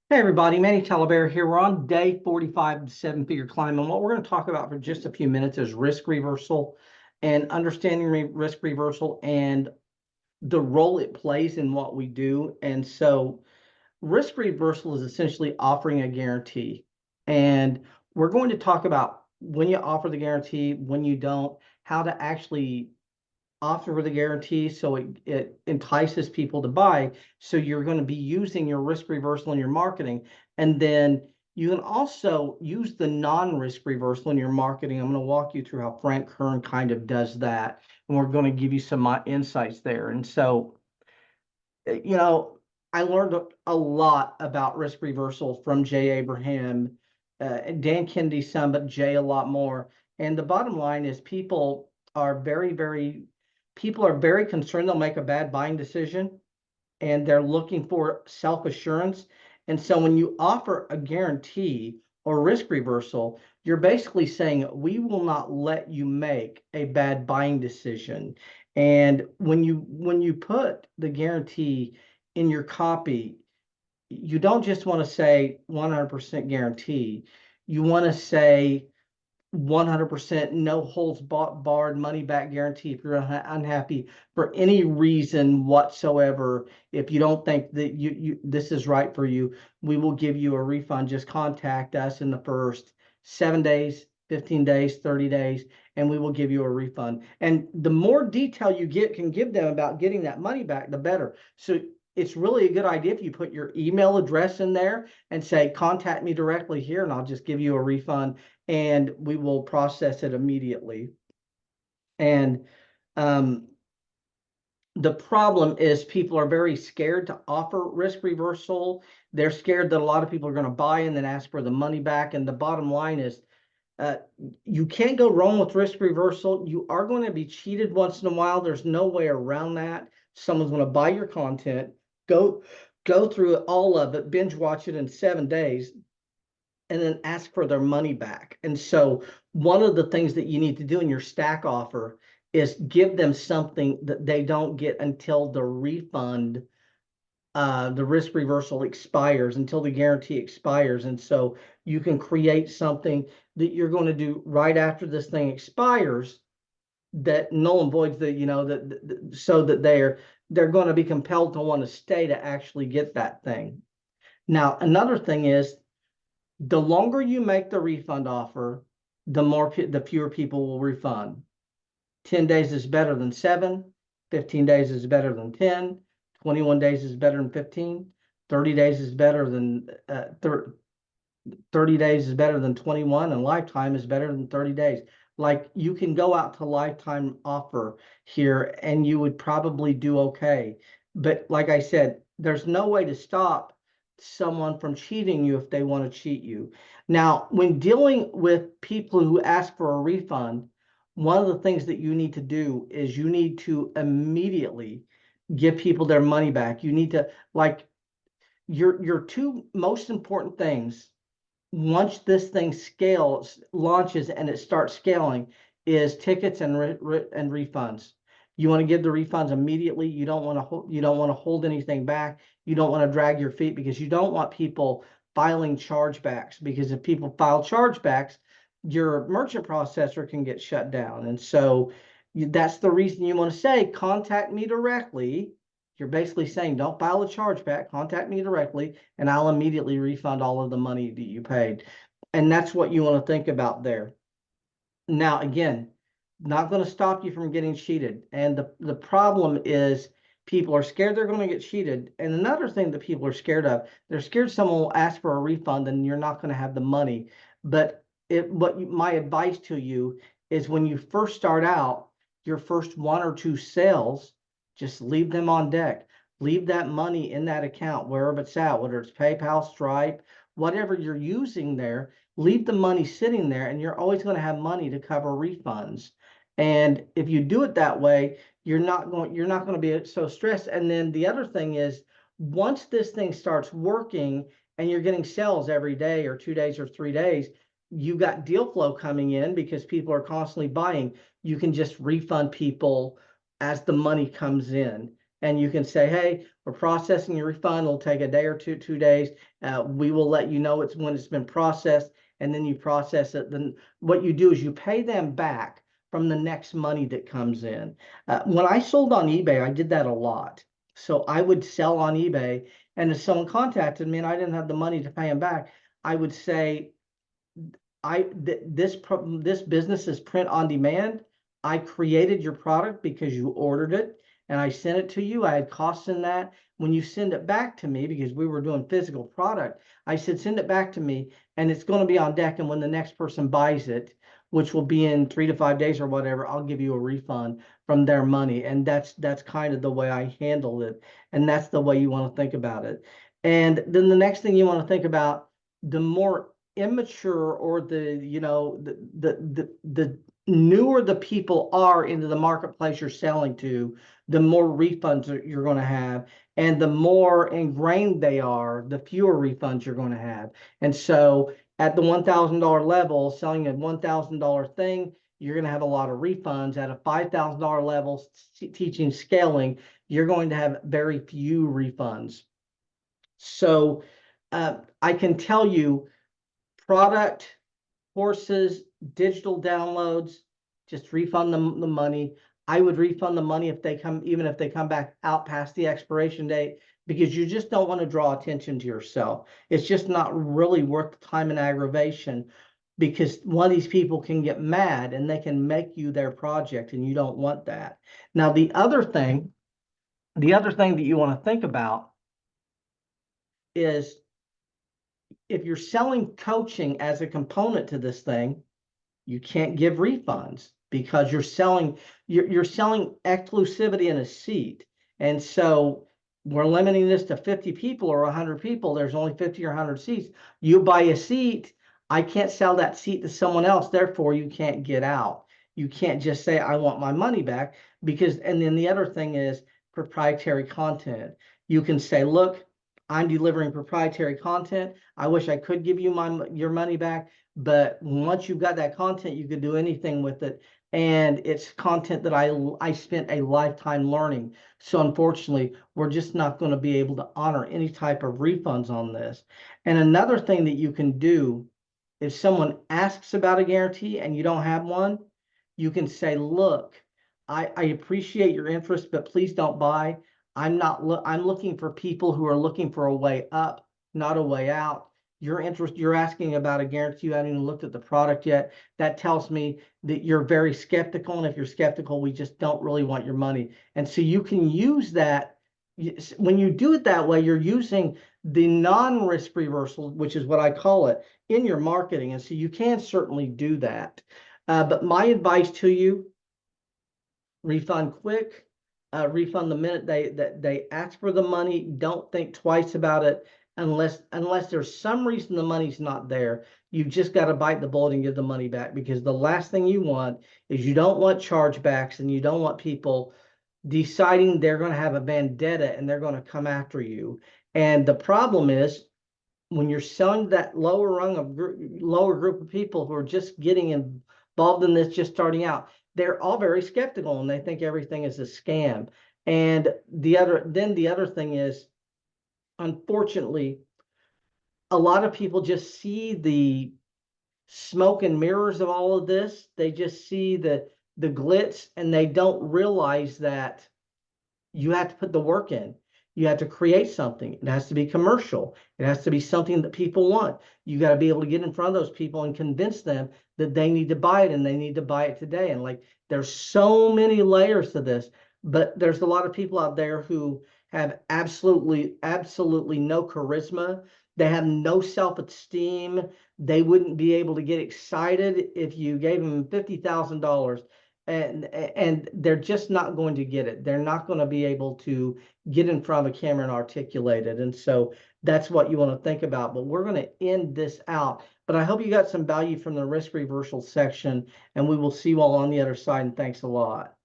Hey everybody, Manny Talabear here. We're on day 45 of the seven-figure climb, and what we're going to talk about for just a few minutes is risk reversal and understanding risk reversal and the role it plays in what we do. And so, risk reversal is essentially offering a guarantee, and we're going to talk about when you offer the guarantee, when you don't, how to actually offer the guarantee so it entices people to buy. So you're going to be using your risk reversal in your marketing. And then you can also use the non-risk reversal in your marketing. I'm going to walk you through how Frank Kern kind of does that. And we're going to give you some insights there. And so, I learned a lot about risk reversal from Jay Abraham, and Dan Kennedy's son, but Jay a lot more. And the bottom line is people are very concerned they'll make a bad buying decision, and they're looking for self-assurance. And so when you offer a guarantee or risk reversal, you're basically saying we will not let you make a bad buying decision. And when you put the guarantee in your copy, you don't just want to say 100% guarantee. You want to say 100% no holds barred money back guarantee if you're unhappy for any reason whatsoever. If you don't think that you this is right for you, we will give you a refund. Just contact us in the first 7 days, 15 days, 30 days, and we will give you a refund. And the more detail you can give them about getting that money back, the better. So it's really a good idea if you put your email address in there and say, contact me directly here, and I'll just give you a refund and we will process it immediately. And um, the problem is people are very scared to offer risk reversal. They're scared that a lot of people are going to buy and then ask for the money back. And the bottom line is uh, you can't go wrong with risk reversal. You are going to be cheated once in a while. There's no way around that. Someone's going to buy your content, go through it, all of it, binge watch it in 7 days, and then ask for their money back. And so one of the things that you need to do in your stack offer is give them something that they don't get until the refund, the risk reversal expires, until the guarantee expires. And so you can create something that you're going to do right after this thing expires that null and voids so that they're going to be compelled to want to stay to actually get that thing. Now, another thing is the longer you make the refund offer, the fewer people will refund. 10 days is better than 7, 15 days is better than 10, 21 days is better than 15, 30 days is better than 30 days is better than 21, and lifetime is better than 30 days. Like, you can go out to lifetime offer here and you would probably do okay. But like I said, there's no way to stop someone from cheating you if they want to cheat you. Now, when dealing with people who ask for a refund, one of the things that you need to do is you need to immediately give people their money back. You need to, like, your two most important things once this thing launches and it starts scaling, is tickets and refunds. You want to give the refunds immediately. You don't want to hold anything back. You don't want to drag your feet, because you don't want people filing chargebacks, because if people file chargebacks, your merchant processor can get shut down. And so that's the reason you want to say, contact me directly. You're basically saying, don't file a chargeback, contact me directly, and I'll immediately refund all of the money that you paid. And that's what you want to think about there. Now, again, not going to stop you from getting cheated. And the problem is people are scared they're going to get cheated. And another thing that people are scared of, they're scared someone will ask for a refund and you're not going to have the money. But my advice to you is, when you first start out, your first one or two sales, just leave them on deck. Leave that money in that account, wherever it's at, whether it's PayPal, Stripe, whatever you're using there, leave the money sitting there, and you're always going to have money to cover refunds. And if you do it that way, you're not going to be so stressed. And then the other thing is, once this thing starts working and you're getting sales every day or 2 days or 3 days, you got deal flow coming in because people are constantly buying. You can just refund people as the money comes in. and you can say, hey, we're processing your refund. It'll take a day or 2 days. We will let you know when it's been processed, and then you process it. Then what you do is you pay them back from the next money that comes in. When I sold on eBay, I did that a lot. So I would sell on eBay, and if someone contacted me and I didn't have the money to pay them back, I would say, this business is print on demand. I created your product because you ordered it and I sent it to you. I had costs in that. When you send it back to me, because we were doing physical product, I said, send it back to me and it's going to be on deck. And when the next person buys it, which will be in 3 to 5 days or whatever, I'll give you a refund from their money. And that's kind of the way I handled it. And that's the way you want to think about it. And then the next thing you want to think about, the more immature, or the newer the people are into the marketplace you're selling to, the more refunds you're going to have, and the more ingrained they are, the fewer refunds you're going to have. And so at the $1,000 level, selling a $1,000 thing, you're going to have a lot of refunds. At a $5,000 level, teaching scaling, you're going to have very few refunds. So I can tell you, product, courses, digital downloads, just refund them the money. I would refund the money even if they come back out past the expiration date, because you just don't want to draw attention to yourself. It's just not really worth the time and aggravation, because one of these people can get mad and they can make you their project, and you don't want that. Now, the other thing that you want to think about is, if you're selling coaching as a component to this thing, you can't give refunds, because you're selling exclusivity in a seat. And so we're limiting this to 50 people or 100 people. There's only 50 or 100 seats. You buy a seat, I can't sell that seat to someone else. Therefore, you can't get out. You can't just say, I want my money back, and then the other thing is proprietary content. You can say, look, I'm delivering proprietary content. I wish I could give you your money back, but once you've got that content, you can do anything with it. And it's content that I spent a lifetime learning. So unfortunately, we're just not going to be able to honor any type of refunds on this. And another thing that you can do, if someone asks about a guarantee and you don't have one, you can say, look, I appreciate your interest, but please don't buy. I'm looking for people who are looking for a way up, not a way out. You're asking about a guarantee. You haven't even looked at the product yet. That tells me that you're very skeptical. And if you're skeptical, we just don't really want your money. And so you can use that. When you do it that way, you're using the non-risk reversal, which is what I call it, in your marketing. And so you can certainly do that. But my advice to you, refund quick, refund the minute they ask for the money. Don't think twice about it, unless there's some reason the money's not there. You've just got to bite the bullet and give the money back, because the last thing you want is, you don't want chargebacks, and you don't want people deciding they're going to have a vendetta and they're going to come after you. And the problem is, when you're selling that lower group of people who are just getting involved in this, just starting out, they're all very skeptical and they think everything is a scam. And the other thing is, unfortunately, a lot of people just see the smoke and mirrors of all of this. They just see the glitz, and they don't realize that you have to put the work in. You have to create something. It has to be commercial. It has to be something that people want. You got to be able to get in front of those people and convince them that they need to buy it, and they need to buy it today. And like, there's so many layers to this, but there's a lot of people out there who have absolutely no charisma. They have no self-esteem. They wouldn't be able to get excited if you gave them $50,000, and they're just not going to get it. They're not going to be able to get in front of a camera and articulate it. And so that's what you want to think about. But we're going to end this out. But I hope you got some value from the risk reversal section, and we will see you all on the other side. And thanks a lot.